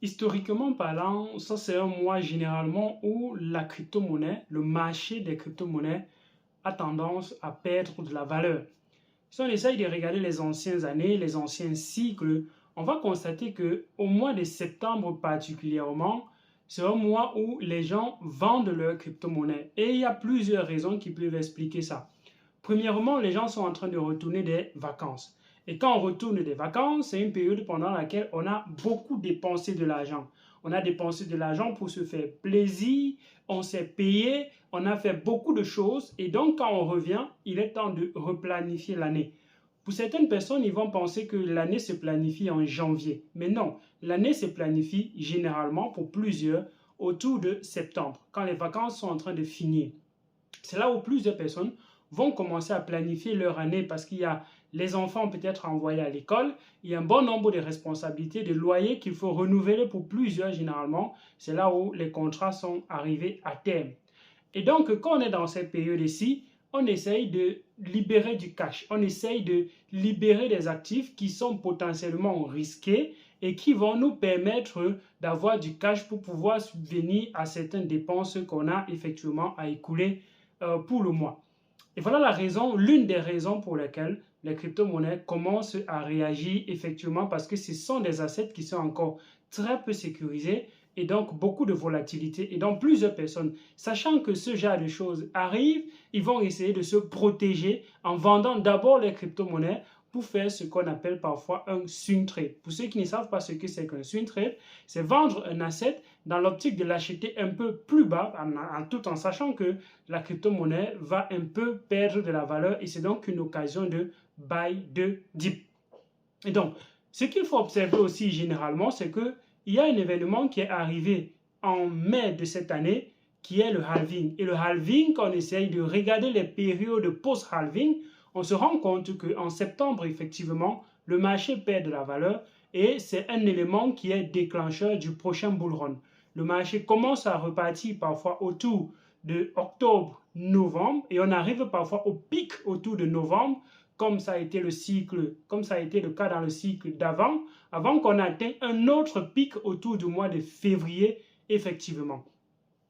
Historiquement parlant, ça c'est un mois généralement où la crypto-monnaie, le marché des crypto-monnaies a tendance à perdre de la valeur. Si on essaye de regarder les anciennes années, les anciens cycles, on va constater que au mois de septembre particulièrement, c'est un mois où les gens vendent leurs crypto-monnaies. Et il y a plusieurs raisons qui peuvent expliquer ça. Premièrement, les gens sont en train de retourner des vacances. Et quand on retourne des vacances, c'est une période pendant laquelle on a beaucoup dépensé de l'argent. On a dépensé de l'argent pour se faire plaisir, on s'est payé, on a fait beaucoup de choses. Et donc, quand on revient, il est temps de replanifier l'année. Pour certaines personnes, ils vont penser que l'année se planifie en janvier. Mais non, l'année se planifie généralement pour plusieurs autour de septembre, quand les vacances sont en train de finir. C'est là où plusieurs personnes vont commencer à planifier leur année parce qu'il y a les enfants peut-être envoyés à l'école, il y a un bon nombre de responsabilités, de loyers qu'il faut renouveler pour plusieurs généralement. C'est là où les contrats sont arrivés à terme. Et donc, quand on est dans cette période-ci, on essaye de libérer du cash, on essaye de libérer des actifs qui sont potentiellement risqués et qui vont nous permettre d'avoir du cash pour pouvoir subvenir à certaines dépenses qu'on a effectivement à écouler pour le mois. Et voilà la raison, l'une des raisons pour lesquelles les crypto-monnaies commencent à réagir effectivement parce que ce sont des assets qui sont encore très peu sécurisés et donc beaucoup de volatilité. Et donc plusieurs personnes, sachant que ce genre de choses arrive, ils vont essayer de se protéger en vendant d'abord les crypto-monnaies pour faire ce qu'on appelle parfois un swing trade. Pour ceux qui ne savent pas ce que c'est qu'un swing trade, c'est vendre un asset dans l'optique de l'acheter un peu plus bas, tout en sachant que la crypto-monnaie va un peu perdre de la valeur et c'est donc une occasion de buy de dip. Et donc, ce qu'il faut observer aussi généralement, c'est qu'il y a un événement qui est arrivé en mai de cette année qui est le halving. Et le halving, quand on essaye de regarder les périodes post-halving, on se rend compte qu'en septembre, effectivement, le marché perd de la valeur et c'est un élément qui est déclencheur du prochain bull run. Le marché commence à repartir parfois autour de octobre-novembre et on arrive parfois au pic autour de novembre, comme ça a été le cycle, comme ça a été le cas dans le cycle d'avant, avant qu'on atteigne un autre pic autour du mois de février, effectivement.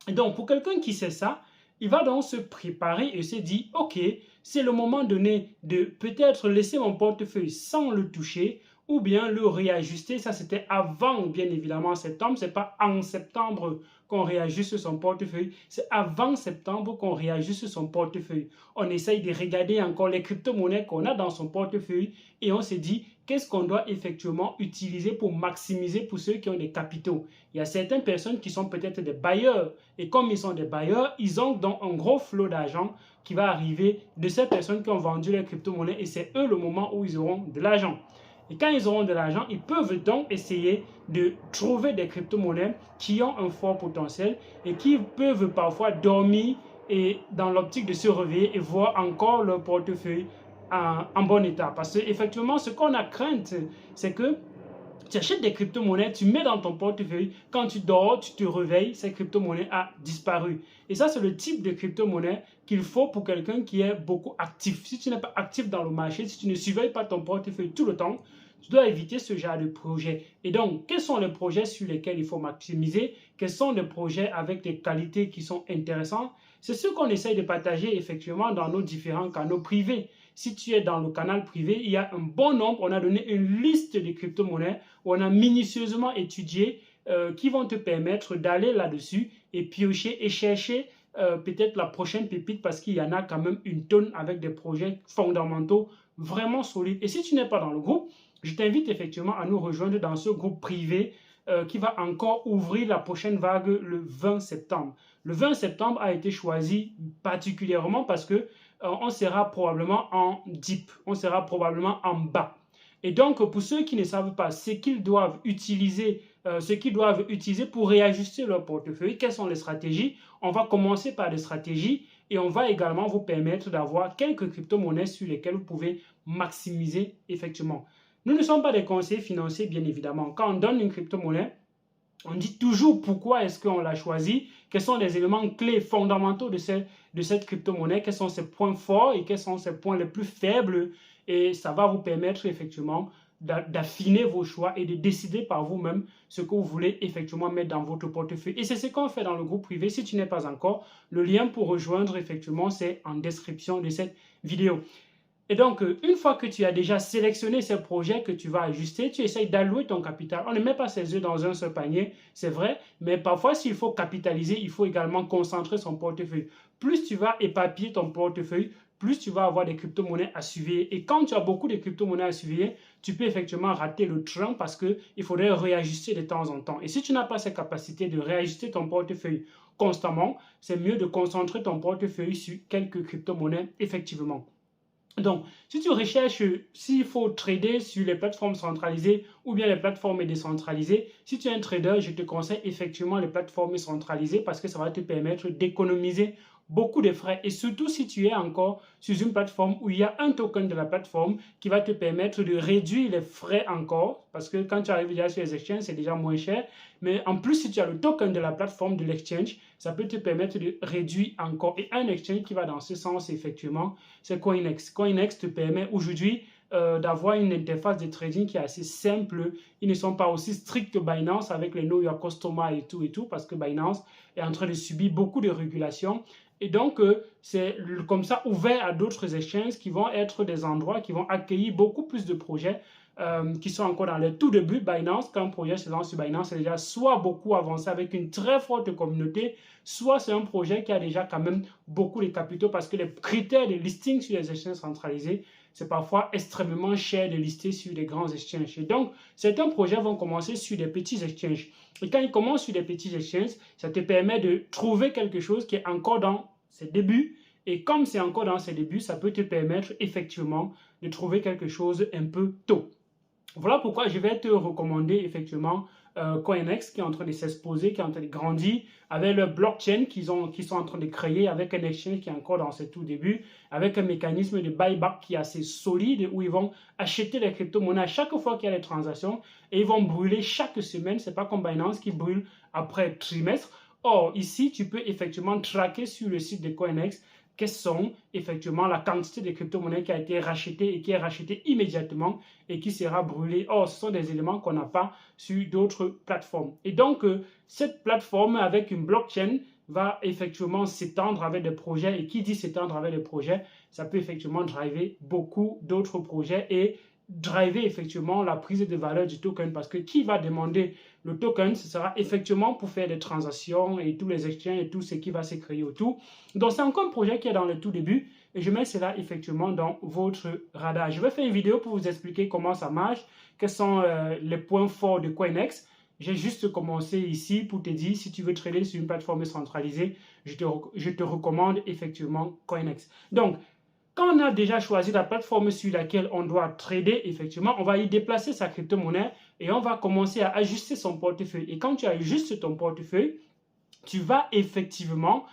Et donc, pour quelqu'un qui sait ça, il va donc se préparer et se dire, ok, c'est le moment donné de peut-être laisser mon portefeuille sans le toucher ou bien le réajuster. Ça, c'était avant, bien évidemment, septembre. Ce n'est pas en septembre qu'on réajuste son portefeuille. C'est avant septembre qu'on réajuste son portefeuille. On essaye de regarder encore les crypto-monnaies qu'on a dans son portefeuille et on se dit, qu'est-ce qu'on doit effectivement utiliser pour maximiser pour ceux qui ont des capitaux. Il y a certaines personnes qui sont peut-être des bailleurs et comme ils sont des bailleurs, ils ont donc un gros flot d'argent qui va arriver de ces personnes qui ont vendu les crypto-monnaies et c'est eux le moment où ils auront de l'argent. Et quand ils auront de l'argent, ils peuvent donc essayer de trouver des crypto-monnaies qui ont un fort potentiel et qui peuvent parfois dormir et dans l'optique de se réveiller et voir encore leur portefeuille en bon état. Parce qu'effectivement, ce qu'on a crainte, c'est que tu achètes des crypto-monnaies, tu mets dans ton portefeuille, quand tu dors, tu te réveilles, cette crypto-monnaie a disparu. Et ça, c'est le type de crypto-monnaie qu'il faut pour quelqu'un qui est beaucoup actif. Si tu n'es pas actif dans le marché, si tu ne surveilles pas ton portefeuille tout le temps, tu dois éviter ce genre de projet. Et donc, quels sont les projets sur lesquels il faut maximiser? Quels sont les projets avec des qualités qui sont intéressantes? C'est ce qu'on essaye de partager effectivement dans nos différents canaux privés. Si tu es dans le canal privé, il y a un bon nombre, on a donné une liste de crypto-monnaies où on a minutieusement étudié qui vont te permettre d'aller là-dessus et piocher et chercher peut-être la prochaine pépite parce qu'il y en a quand même une tonne avec des projets fondamentaux vraiment solides. Et si tu n'es pas dans le groupe, je t'invite effectivement à nous rejoindre dans ce groupe privé qui va encore ouvrir la prochaine vague le 20 septembre. Le 20 septembre a été choisi particulièrement parce que on sera probablement en dip, on sera probablement en bas. Et donc, pour ceux qui ne savent pas ce qu'ils doivent utiliser, pour réajuster leur portefeuille, quelles sont les stratégies, on va commencer par des stratégies et on va également vous permettre d'avoir quelques crypto-monnaies sur lesquelles vous pouvez maximiser effectivement. Nous ne sommes pas des conseillers financiers, bien évidemment. Quand on donne une crypto-monnaie, on dit toujours pourquoi est-ce qu'on l'a choisi, quels sont les éléments clés fondamentaux de cette crypto-monnaie, quels sont ses points forts et quels sont ses points les plus faibles. Et ça va vous permettre effectivement d'affiner vos choix et de décider par vous-même ce que vous voulez effectivement mettre dans votre portefeuille. Et c'est ce qu'on fait dans le groupe privé. Si tu n'es pas encore, le lien pour rejoindre effectivement, c'est en description de cette vidéo. Et donc, une fois que tu as déjà sélectionné ces projets que tu vas ajuster, tu essayes d'allouer ton capital. On ne met pas ses œufs dans un seul panier, c'est vrai, mais parfois, s'il faut capitaliser, il faut également concentrer son portefeuille. Plus tu vas éparpiller ton portefeuille, plus tu vas avoir des crypto-monnaies à surveiller. Et quand tu as beaucoup de crypto-monnaies à surveiller, tu peux effectivement rater le train parce qu'il faudrait réajuster de temps en temps. Et si tu n'as pas cette capacité de réajuster ton portefeuille constamment, c'est mieux de concentrer ton portefeuille sur quelques crypto-monnaies effectivement. Donc, si tu recherches s'il faut trader sur les plateformes centralisées ou bien les plateformes décentralisées, si tu es un trader, je te conseille effectivement les plateformes centralisées parce que ça va te permettre d'économiser beaucoup de frais. Et surtout si tu es encore sur une plateforme où il y a un token de la plateforme qui va te permettre de réduire les frais encore. Parce que quand tu arrives déjà sur les exchanges, c'est déjà moins cher. Mais en plus, si tu as le token de la plateforme de l'exchange, ça peut te permettre de réduire encore. Et un exchange qui va dans ce sens, effectivement, c'est Coinex. Coinex te permet aujourd'hui d'avoir une interface de trading qui est assez simple. Ils ne sont pas aussi stricts que Binance avec les Know Your Customer et tout, parce que Binance est en train de subir beaucoup de régulations. Et donc, c'est comme ça ouvert à d'autres exchanges qui vont être des endroits qui vont accueillir beaucoup plus de projets qui sont encore dans le tout début. Binance, quand un projet se lance sur Binance, c'est déjà soit beaucoup avancé avec une très forte communauté, soit c'est un projet qui a déjà quand même beaucoup de capitaux parce que les critères de listing sur les exchanges centralisés, c'est parfois extrêmement cher de lister sur les grands exchanges. Et donc, certains projets vont commencer sur des petits exchanges. Et quand ils commencent sur des petits exchanges, ça te permet de trouver quelque chose qui est encore dans ses débuts. Et comme c'est encore dans ses débuts, ça peut te permettre effectivement de trouver quelque chose un peu tôt. Voilà pourquoi je vais te recommander effectivement Coinex qui est en train de s'exposer, qui est en train de grandir, avec le blockchain qu'ils sont en train de créer, avec un exchange qui est encore dans ses tout débuts, avec un mécanisme de buyback qui est assez solide, où ils vont acheter les crypto-monnaies à chaque fois qu'il y a des transactions, et ils vont brûler chaque semaine. Ce n'est pas comme Binance qui brûle après trimestre. Or, ici, tu peux effectivement traquer sur le site de Coinex quelles sont effectivement la quantité de crypto-monnaies qui a été rachetée et qui est rachetée immédiatement et qui sera brûlée. Or, ce sont des éléments qu'on n'a pas sur d'autres plateformes. Et donc, cette plateforme avec une blockchain va effectivement s'étendre avec des projets. Et qui dit s'étendre avec des projets, ça peut effectivement driver beaucoup d'autres projets et driver effectivement la prise de valeur du token, parce que qui va demander le token, ce sera effectivement pour faire des transactions et tous les exchanges et tout ce qui va se créer autour. Donc c'est encore un projet qui est dans le tout début et je mets cela effectivement dans votre radar. Je vais faire une vidéo pour vous expliquer comment ça marche, quels sont les points forts de Coinex. J'ai juste commencé ici pour te dire, si tu veux trader sur une plateforme centralisée, je te recommande effectivement Coinex. Donc, quand on a déjà choisi la plateforme sur laquelle on doit trader, effectivement, on va y déplacer sa crypto-monnaie et on va commencer à ajuster son portefeuille. Et quand tu ajustes ton portefeuille, tu vas effectivement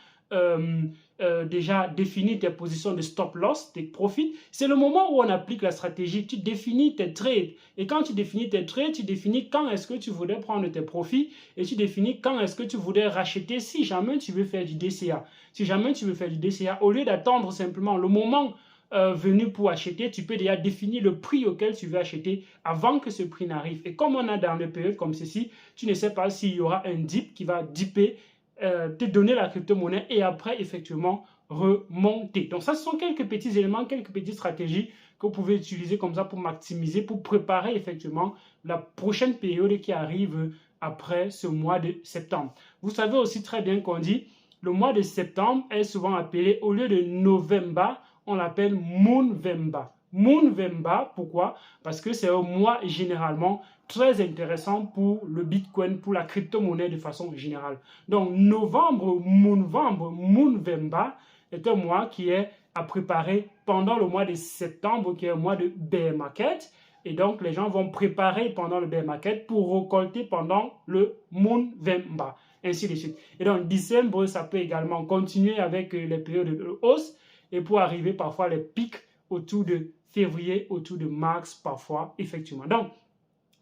déjà définir tes positions de stop-loss, tes profits. C'est le moment où on applique la stratégie. Tu définis tes trades. Et quand tu définis tes trades, tu définis quand est-ce que tu voudrais prendre tes profits et tu définis quand est-ce que tu voudrais racheter si jamais tu veux faire du DCA. Si jamais tu veux faire du DCA, au lieu d'attendre simplement le moment venu pour acheter, tu peux déjà définir le prix auquel tu veux acheter avant que ce prix n'arrive. Et comme on a dans des périodes comme ceci, tu ne sais pas s'il y aura un dip qui va dipper, te donner la crypto-monnaie et après effectivement remonter. Donc ça, ce sont quelques petits éléments, quelques petites stratégies que vous pouvez utiliser comme ça pour maximiser, pour préparer effectivement la prochaine période qui arrive après ce mois de septembre. Vous savez aussi très bien qu'on dit le mois de septembre est souvent appelé, au lieu de November, on l'appelle Moonvember. Moonvember, pourquoi? Parce que c'est un mois généralement très intéressant pour le Bitcoin, pour la crypto-monnaie de façon générale. Donc, novembre, Moonvember est un mois qui est à préparer pendant le mois de septembre, qui est un mois de bear market. Et donc, les gens vont préparer pendant le bear market pour récolter pendant le Moonvember, ainsi de suite. Et donc, décembre, ça peut également continuer avec les périodes de hausse et pour arriver parfois les pics autour de février, autour de mars, parfois, effectivement. Donc,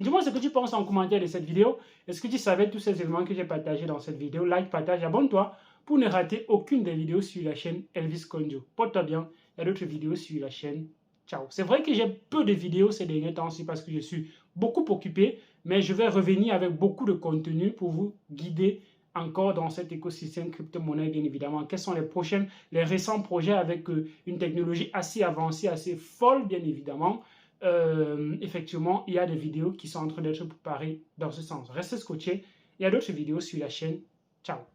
dis-moi ce que tu penses en commentaire de cette vidéo. Est-ce que tu savais tous ces éléments que j'ai partagés dans cette vidéo? Like, partage, abonne-toi pour ne rater aucune des vidéos sur la chaîne Elvis Konjo. Porte-toi bien, il y a d'autres vidéos sur la chaîne. Ciao. C'est vrai que j'ai peu de vidéos ces derniers temps-ci parce que je suis beaucoup occupé, mais je vais revenir avec beaucoup de contenu pour vous guider encore dans cet écosystème crypto-monnaie, bien évidemment. Quels sont les récents projets avec une technologie assez avancée, assez folle, bien évidemment. Effectivement, il y a des vidéos qui sont en train d'être préparées dans ce sens. Restez scotchés. Il y a d'autres vidéos sur la chaîne. Ciao.